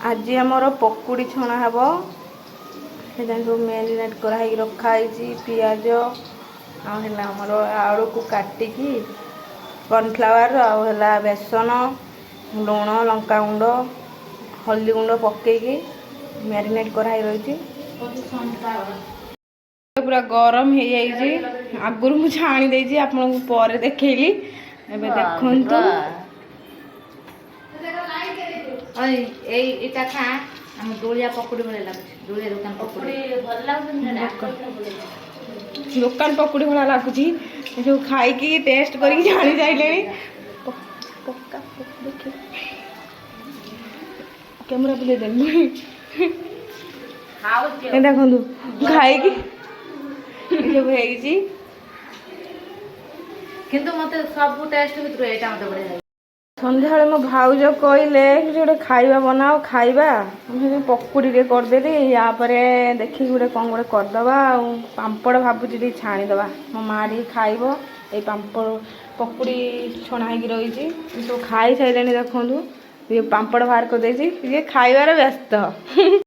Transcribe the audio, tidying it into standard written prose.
आज आमर पकुड़ी छणा हे सब मेरिनेट कराई रखाई पियाज आमर आलू को काटिकी कॉर्नफ्लावर आला बेसन लुण लंका गुंड हल्दी गुंड पकईकी मेरिनेट कराई रही पूरा गरम हो जाइए। आगुरी मुझे छाणी देती आपन पर देखली एबे देखंतु एटा खा हम डोलिया पकुड़ी भले लागुछ डोलिया दुकान पकुड़ी भल लागुछ दुकान पकुड़ी भला लगुच जो खाई टेस्ट करके जानी जाइले पक्का कैमरा बुले देनी देखु खाई किंतु मते सब टेस्ट भितर एटा मते बढिया सन्ध्या मो भाउज कहले गोटे खाइबा बनाओ खाइबा पकुड़ी रे करदेली यापर देखिए गोटे कौन गोटे करदबा पापड़ भावुची छाणीदबा मो माँ टी खाइब ये पापड़ पकुड़ी छणा हो रही सब खाई सारे देखु ये पापड़ बाहर कर खाइबार व्यस्त।